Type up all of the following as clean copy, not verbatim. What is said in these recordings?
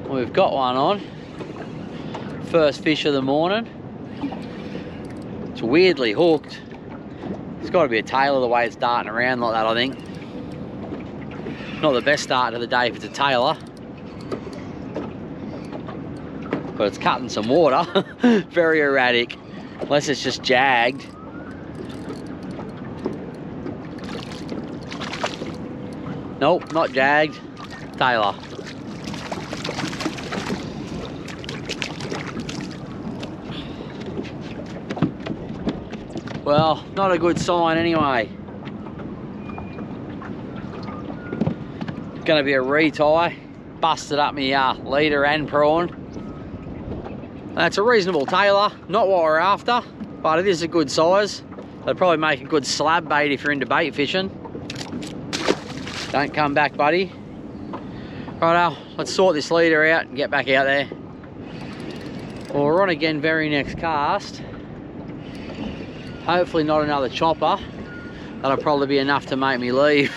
We've got one on. First fish of the morning. It's weirdly hooked. It's got to be a tailor the way it's darting around like that, I think. Not the best start to the day if it's a tailor. But it's cutting some water. Very erratic. Unless it's just jagged. Nope, not jagged. Tailor. Well, not a good sign anyway. Gonna be a retie. Busted up my leader and prawn. That's a reasonable tailor. Not what we're after, but it is a good size. They'd probably make a good slab bait if you're into bait fishing. Don't come back, buddy. Righto, let's sort this leader out and get back out there. Well, we're on again very next cast. Hopefully not another chopper. That'll probably be enough to make me leave.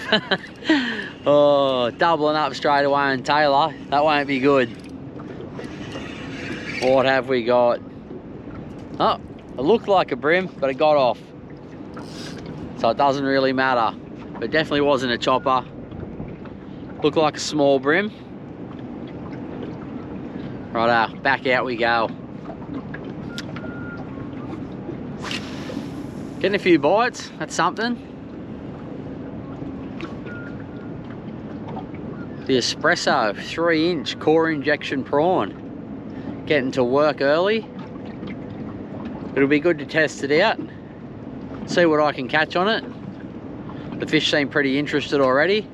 Oh, doubling up straight away on tailor. That won't be good. What have we got? Oh, it looked like a brim, but it got off. So it doesn't really matter. But it definitely wasn't a chopper. Looked like a small brim. Righto, back out we go. Getting a few bites, that's something. The Espresso 3-inch core injection prawn. Getting to work early. It'll be good to test it out. See what I can catch on it. The fish seem pretty interested already.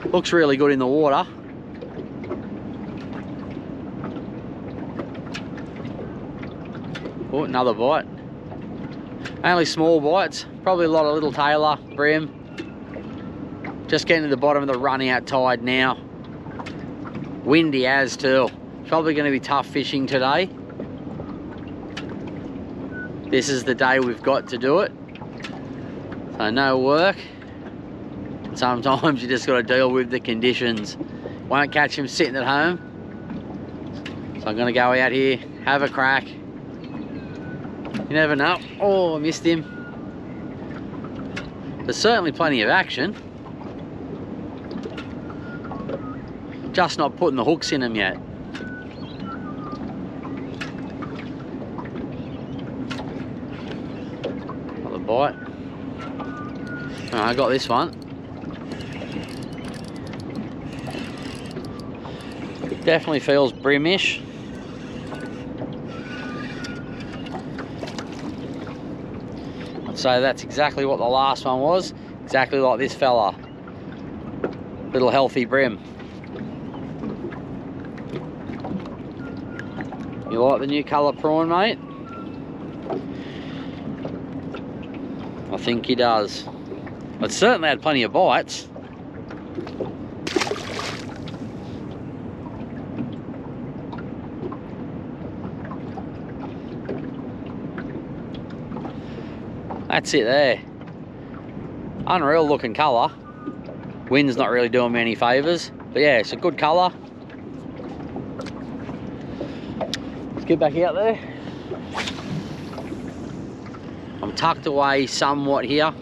Looks really good in the water. Oh, another bite. Only small bites, probably a lot of little tailor, brim. Just getting to the bottom of the run out tide now. Windy as too. Probably going to be tough fishing today. This is the day we've got to do it. So no work. Sometimes you just got to deal with the conditions. Won't catch him sitting at home. So I'm going to go out here, have a crack. You never know. Oh, I missed him. There's certainly plenty of action. Just not putting the hooks in them yet. Another bite. Oh, I got this one. Definitely feels brimish. So that's exactly what the last one was. Exactly like this fella. Little healthy brim. You like the new colour prawn, mate? I think he does. It certainly had plenty of bites. That's it there. Unreal looking colour. Wind's not really doing me any favours. But yeah, it's a good colour. Let's get back out there. I'm tucked away somewhat here,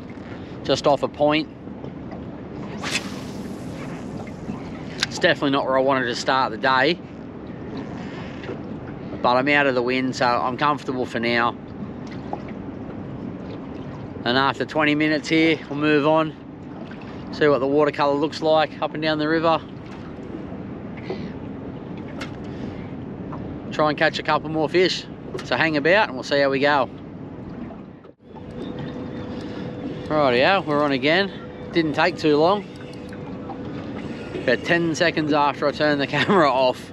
just off a point. It's definitely not where I wanted to start the day. But I'm out of the wind, so I'm comfortable for now. And after 20 minutes here, we'll move on. See what the watercolour looks like up and down the river. Try and catch a couple more fish. So hang about and we'll see how we go. Rightio, we're on again. Didn't take too long. About 10 seconds after I turned the camera off.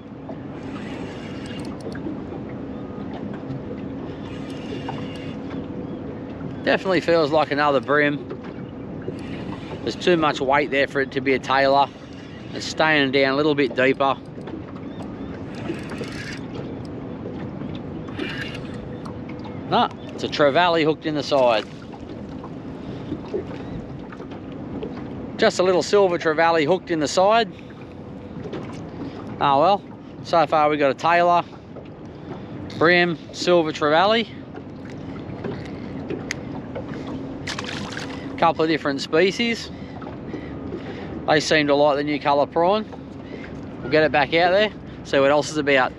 Definitely feels like another brim. There's too much weight there for it to be a tailor. It's staying down a little bit deeper. No, it's a trevally hooked in the side. Just a little silver trevally hooked in the side. Oh well, so far we got a Taylor, Brim, Silver Trevally, a couple of different species. They seem to like the new colour prawn. We'll get it back out there, see what else is about.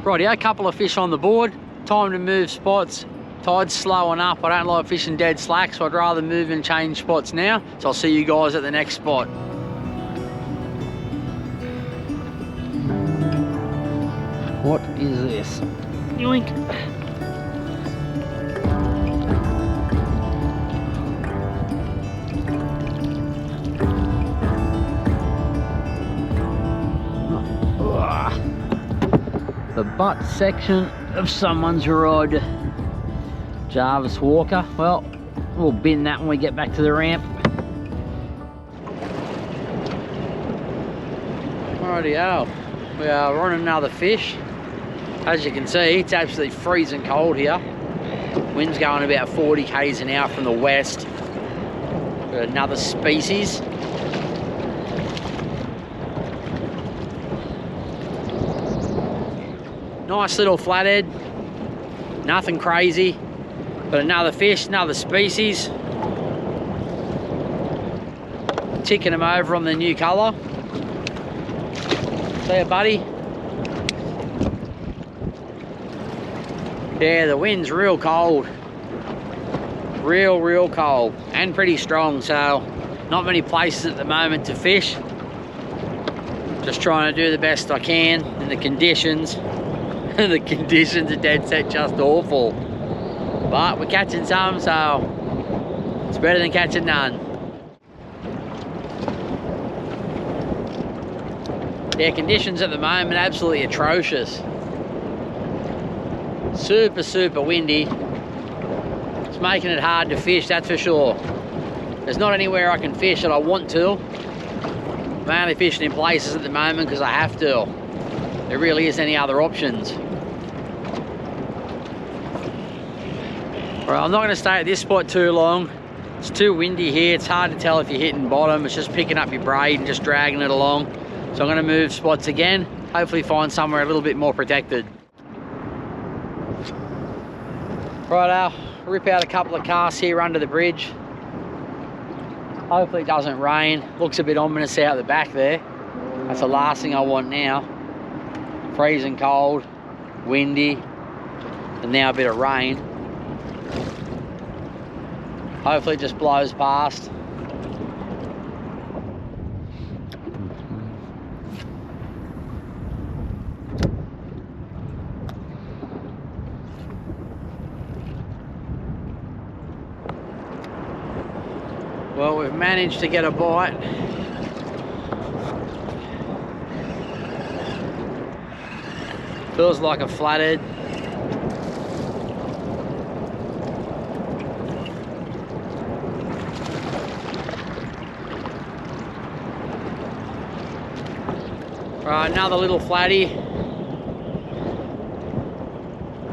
Rightio, a couple of fish on the board. Time to move spots. Tide's slowing up. I don't like fishing dead slack, so I'd rather move and change spots now. So I'll see you guys at the next spot. What is this? Yoink. The butt section of someone's rod. Jarvis Walker. Well, we'll bin that when we get back to the ramp. Rightio, we are on another fish. As you can see, it's absolutely freezing cold here. Wind's going about 40 k's an hour from the west. Got another species. Nice little flathead, nothing crazy, but another fish, another species. Ticking them over on the new colour. See ya, buddy? Yeah, the wind's real cold. Real cold and pretty strong, so not many places at the moment to fish. Just trying to do the best I can in the conditions. The conditions are dead set just awful, but we're catching some, so it's better than catching none. Yeah, conditions at the moment absolutely atrocious. Super windy. It's making it hard to fish, that's for sure. There's not anywhere I can fish that I want to. I'm only fishing in places at the moment because I have to. There really isn't any other options. Right, I'm not going to stay at this spot too long. It's too windy here. It's hard to tell if you're hitting bottom. It's just picking up your braid and just dragging it along. So I'm going to move spots again. Hopefully find somewhere a little bit more protected. Right, rip out a couple of casts here under the bridge. Hopefully it doesn't rain. Looks a bit ominous out the back there. That's the last thing I want now. Freezing cold, windy, and now a bit of rain. Hopefully it just blows past. Well, we've managed to get a bite. Feels like a flathead. Right, another little flatty.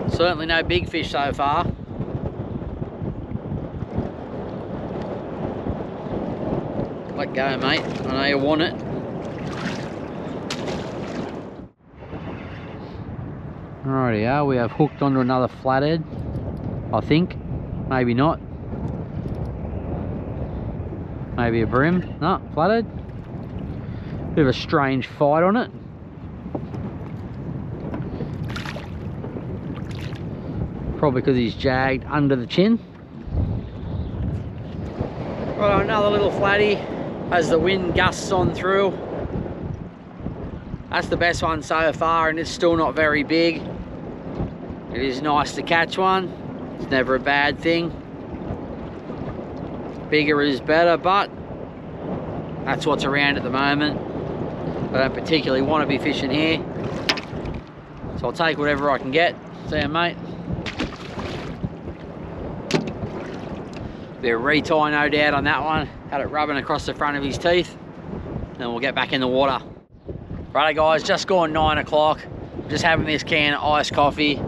Certainly no big fish so far. Let go, mate. I know you want it. Rightio, we have hooked onto another flathead, I think. Maybe not. Maybe a brim. No, flathead. Bit of a strange fight on it. Probably because he's jagged under the chin. Right, another little flatty as the wind gusts on through. That's the best one so far, and it's still not very big. It is nice to catch one. It's never a bad thing. Bigger is better, but that's what's around at the moment. I don't particularly want to be fishing here, so I'll take whatever I can get. See ya, mate. Bit of retie, no doubt, on that one. Had it rubbing across the front of his teeth. Then we'll get back in the water. Righto guys, just gone 9 o'clock. Just having this can of iced coffee,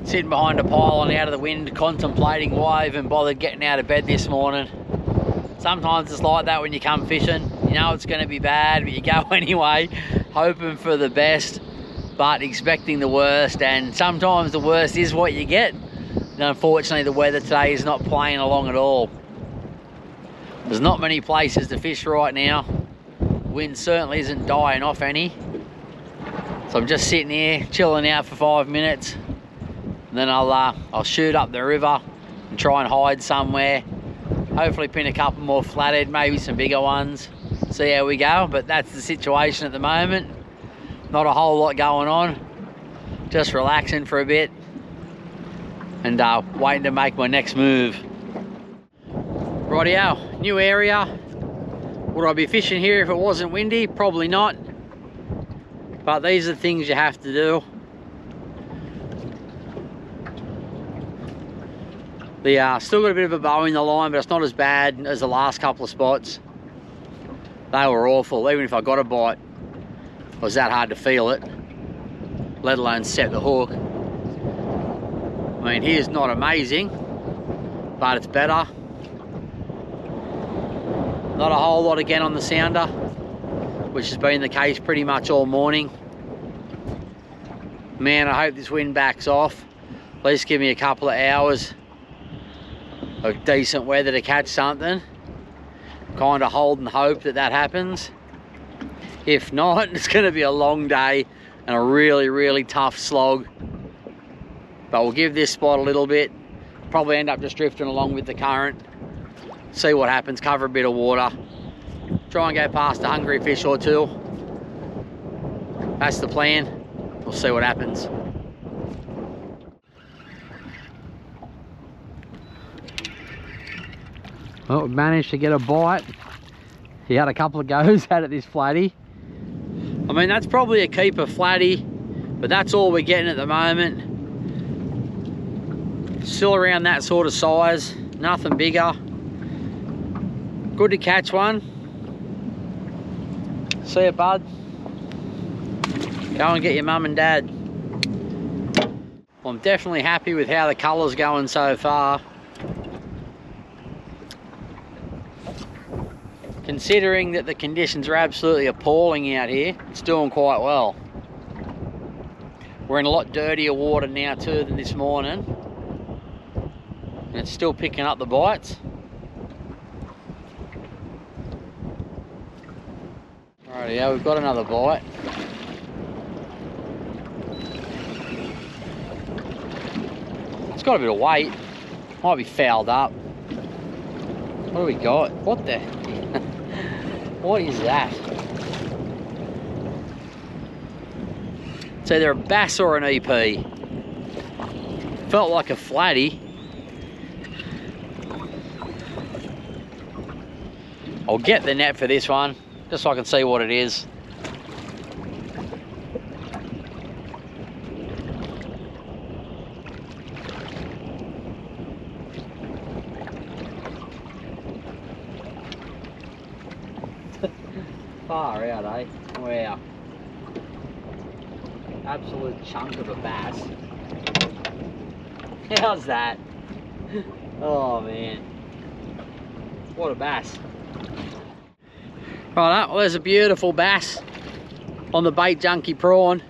sitting behind a pylon out of the wind, contemplating why I even bothered getting out of bed this morning. Sometimes it's like that when you come fishing. You know it's going to be bad, but you go anyway, hoping for the best, but expecting the worst, and sometimes the worst is what you get. And unfortunately, the weather today is not playing along at all. There's not many places to fish right now. Wind certainly isn't dying off any. So I'm just sitting here, chilling out for 5 minutes. And then I'll shoot up the river and try and hide somewhere. Hopefully pin a couple more flathead, maybe some bigger ones. See how we go, but that's the situation at the moment. Not a whole lot going on. Just relaxing for a bit. And waiting to make my next move. Rightio, new area. Would I be fishing here if it wasn't windy? Probably not. But these are the things you have to do. Still got a bit of a bow in the line, but it's not as bad as the last couple of spots. They were awful. Even if I got a bite, it was that hard to feel it, let alone set the hook. I mean, here's not amazing, but it's better. Not a whole lot again on the sounder, which has been the case pretty much all morning. Man, I hope this wind backs off. At least give me a couple of hours of decent weather to catch something. Kind of holding hope that that happens. If not, it's going to be a long day and a really, really tough slog. But we'll give this spot a little bit. Probably end up just drifting along with the current. See what happens, cover a bit of water. Try and go past a hungry fish or two. That's the plan. We'll see what happens. Well, we managed to get a bite. He had a couple of goes at it, this flatty. I mean, that's probably a keeper flatty, but that's all we're getting at the moment. Still around that sort of size, nothing bigger. Good to catch one. See ya, bud. Go and get your mum and dad. Well, I'm definitely happy with how the colour's going so far. Considering that the conditions are absolutely appalling out here, it's doing quite well. We're in a lot dirtier water now too than this morning. And it's still picking up the bites. Alrighty, yeah, we've got another bite. It's got a bit of weight. Might be fouled up. What do we got? What the? What is that? It's either a bass or an EP. Felt like a flatty. I'll get the net for this one, just so I can see what it is. Far out, eh? Wow. Absolute chunk of a bass. How's that? Oh man. What a bass. Right, well, there's a beautiful bass on the Bait Junkie prawn.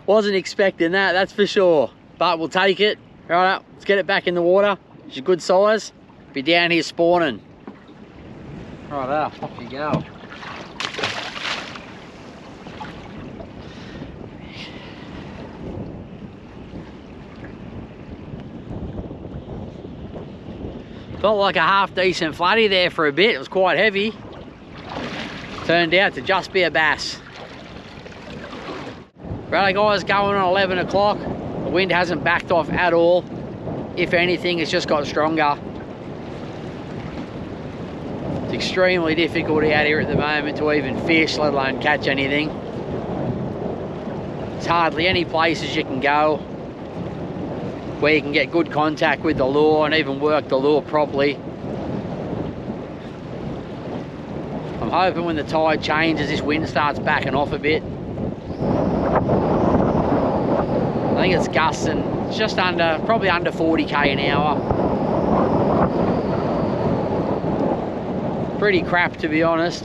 Wasn't expecting that, that's for sure. But we'll take it. Right, let's get it back in the water. It's a good size. Be down here spawning. Right, off you go. Felt like a half decent flatty there for a bit. It was quite heavy. Turned out to just be a bass. Right guys, going on 11 o'clock. The wind hasn't backed off at all. If anything, it's just got stronger. It's extremely difficult out here at the moment to even fish, let alone catch anything. There's hardly any places you can go where you can get good contact with the lure and even work the lure properly. I'm hoping when the tide changes, this wind starts backing off a bit. I think it's gusting just under, probably under 40k an hour. Pretty crap, to be honest.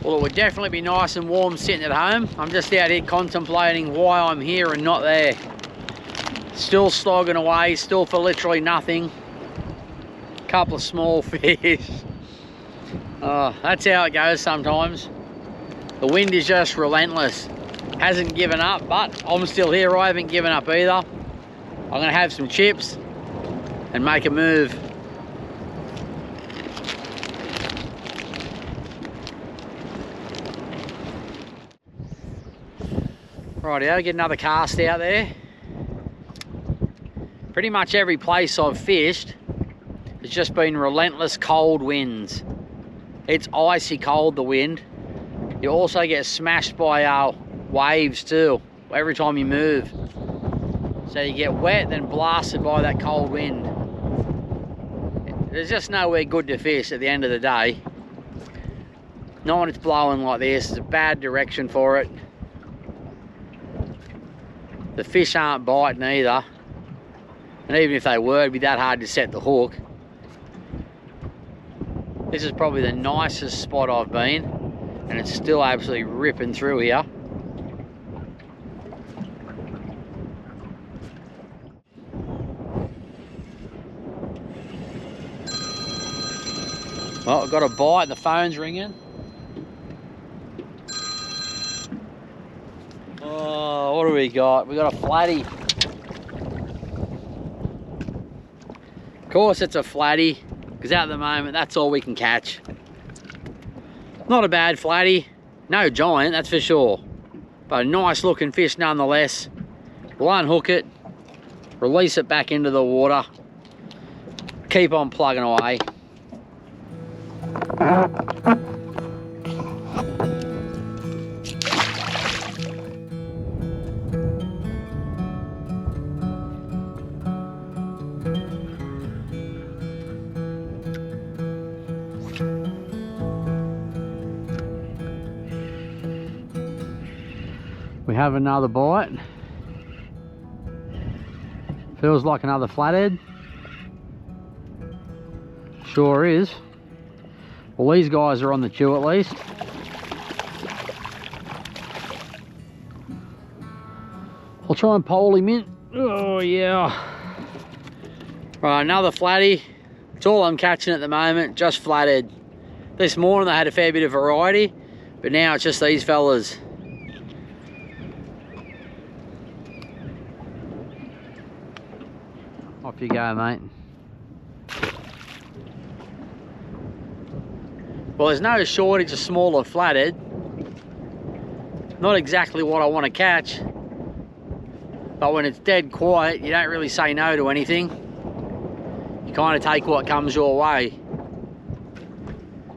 Well, it would definitely be nice and warm sitting at home. I'm just out here contemplating why I'm here and not there. Still slogging away, still for literally nothing. Couple of small fish. That's how it goes sometimes. The wind is just relentless. Hasn't given up, but I'm still here. I haven't given up either. I'm gonna have some chips and make a move. Rightio, get another cast out there. Pretty much every place I've fished, it's just been relentless cold winds. It's icy cold, the wind. You also get smashed by waves too, every time you move. So you get wet, then blasted by that cold wind. There's just nowhere good to fish at the end of the day. Not when it's blowing like this. It's a bad direction for it. The fish aren't biting either. And even if they were, it'd be that hard to set the hook. This is probably the nicest spot I've been, and it's still absolutely ripping through here. Well, I've got a bite and the phone's ringing. Oh, what do we got? We got a flatty. Of course it's a flatty, because at the moment that's all we can catch. Not a bad flatty, no giant, that's for sure, but a nice looking fish nonetheless. We'll unhook it, release it back into the water, keep on plugging away. We have another bite. Feels like another flathead. Sure is. Well, these guys are on the chew at least. I'll try and pole him in. Oh yeah. Right, another flatty. It's all I'm catching at the moment, just flathead. This morning they had a fair bit of variety, but now it's just these fellas. Off you go, mate. Well, there's no shortage of smaller flathead. Not exactly what I want to catch, but when it's dead quiet, you don't really say no to anything. You kind of take what comes your way.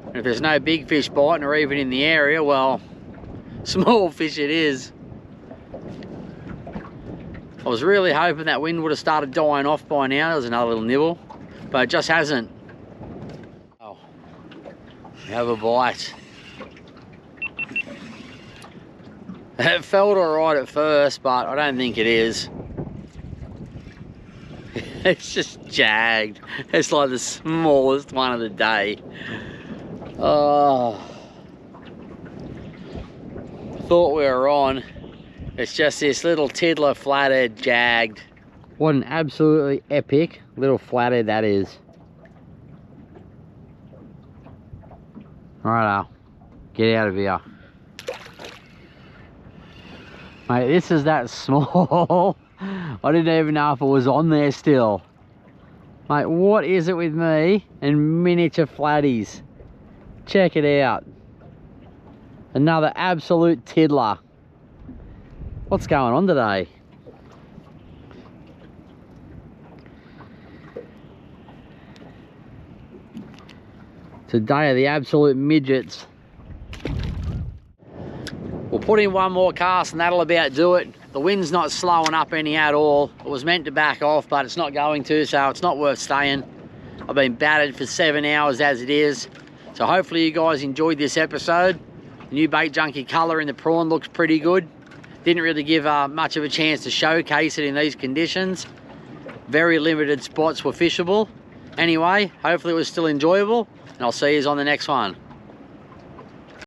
And if there's no big fish biting or even in the area, well, small fish it is. I was really hoping that wind would have started dying off by now. There was another little nibble, but it just hasn't. Oh, we have a bite. It felt alright at first, but I don't think it is. It's just jagged. It's like the smallest one of the day. Oh, thought we were on. It's just this little tiddler flathead jagged. What an absolutely epic little flathead that is. Righto, get out of here. Mate, this is that small. I didn't even know if it was on there still. Mate, what is it with me and miniature flatties? Check it out. Another absolute tiddler. What's going on today? Today are the absolute midgets. We'll put in one more cast and that'll about do it. The wind's not slowing up any at all. It was meant to back off, but it's not going to, so it's not worth staying. I've been battered for 7 hours as it is. So hopefully you guys enjoyed this episode. The new Bait Junkie colour in the prawn looks pretty good. Didn't really give much of a chance to showcase it in these conditions. Very limited spots were fishable. Anyway, hopefully it was still enjoyable, and I'll see you on the next one.